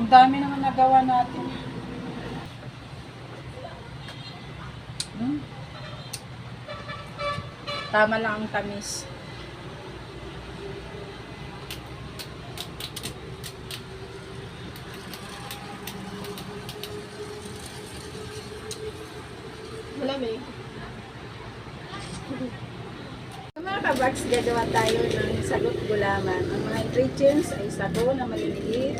Ang dami naman nagawa natin. Tama lang ang tamis. Wala ba eh. Mga kabags, gagawa tayo ng sagot gulaman. Ang mga ingredients ay sago na maliliit,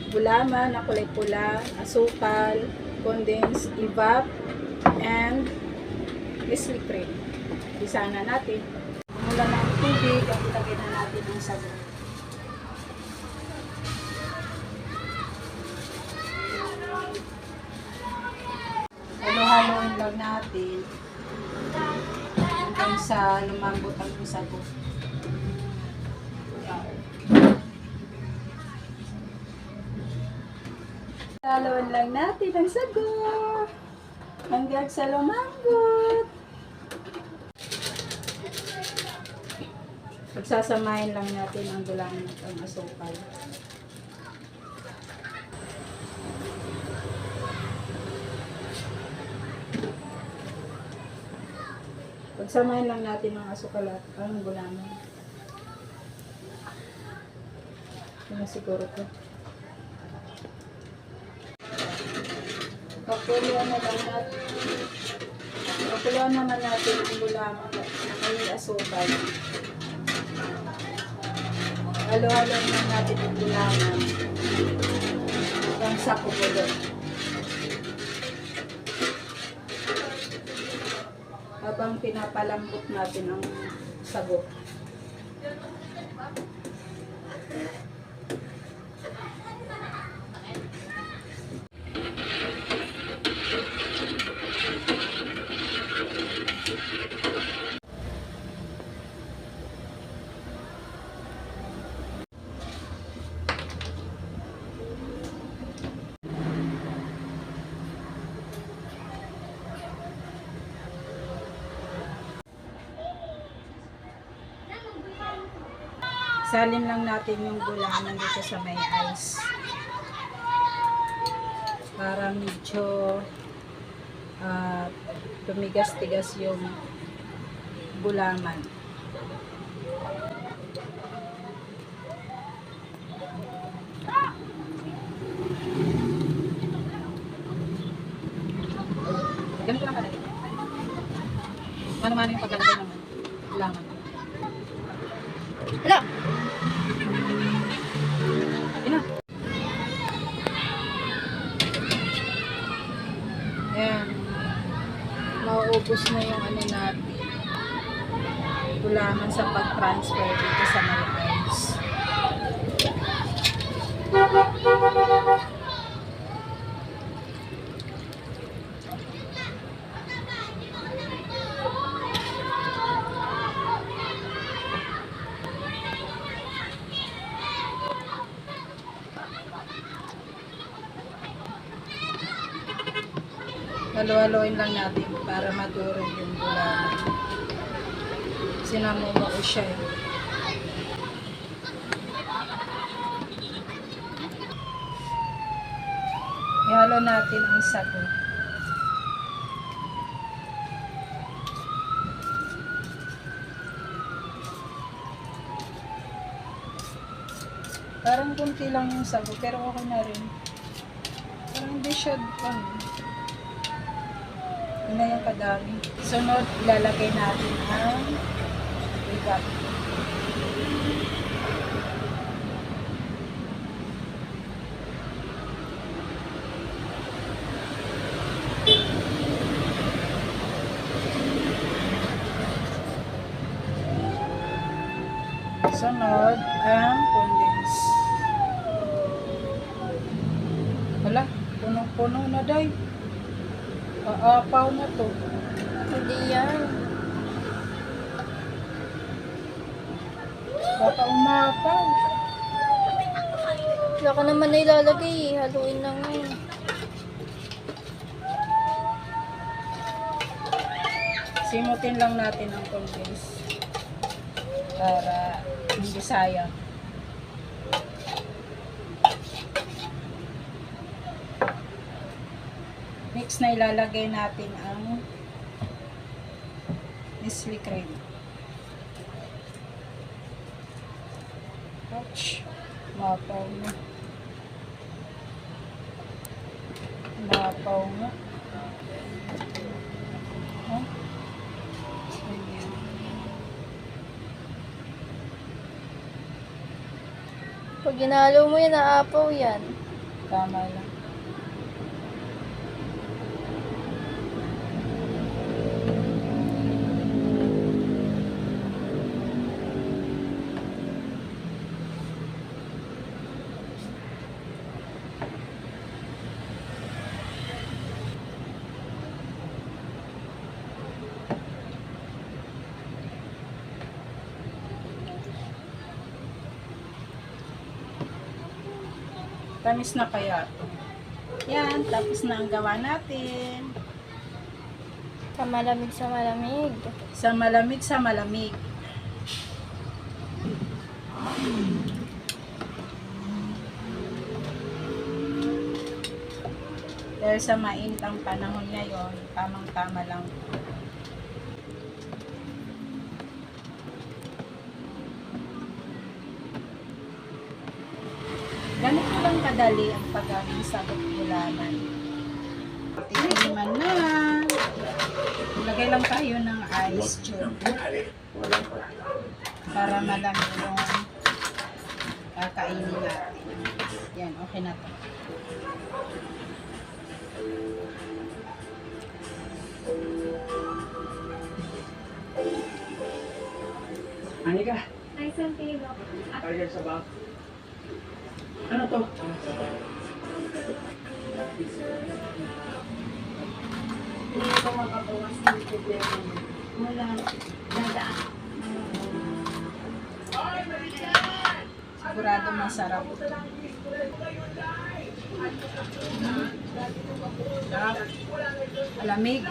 gulaman na kulay pula, asukal, condensed, evap, and whisk cream. Isa na natin. Mula ng tubig, ang ilagay na natin ang sago. Halo-haloin lang natin hanggang sa lumambot ang sago. Haloin lang natin ang sago hanggang sa lumambot. Pagsasamahin lang natin ang gulaman at ang asukal. Pagsamahin lang natin ang asukal at ang gulaman. Ito na siguro ito. Pakuluan na lang natin. Pakuluan naman natin ang gulaman at ang asukal. Halo-halo lang natin ang gulaman hanggang sa kumulo. Habang pinapalambot natin ang sago. Salin lang natin yung gulaman dito sa may ice. Para medyo tumigas-tigas yung gulaman. Ganito lang pala. Ano-ano yung paglalagay ng gulaman. Hala! Ina. Ayan. Mauubos na yung ano natin. Gulaman sa pag-transfer dito sa may ice. Halo-haloin lang natin para madurog yung gulaman. Sinamumuo siya eh. Ihalo natin ang sago. Parang kunti lang yung sago pero okay na rin. Parang hindi siya yun na yung kadami. Sunod, ilalagay natin ang evap. Sunod, ang condense. Wala, punong-puno na day. Aapaw na to. Hindi yan. Baka umapaw. Wala ka naman na ilalagay eh. Haluin lang eh. Simutin lang natin ang condense para hindi sayang. Tapos na ilalagay natin ang Nestle cream. Ouch. Mapaw na. Mapaw nga. Huh? Ayan. Pag ginalo mo yan, naapaw yan. Tama lang. Tamis na kaya ito. Yan, tapos na ang gawa natin. Sa malamig sa malamig. Sa malamig sa malamig. Dahil sa mainit ang panahon ngayon, tamang-tama lang. Ganito lang kadali ang paggawin sa gulaman. Tiniman na. Ilagay lang tayo ng ice cube para malamig yung kakainin natin. Yan, okay na to. Anika, Ay, santilo. kaya sa bak. Ano to? Hindi ko makabawas ng problema mo. Wala. Dadaan. Sigurado masarap. Malamig.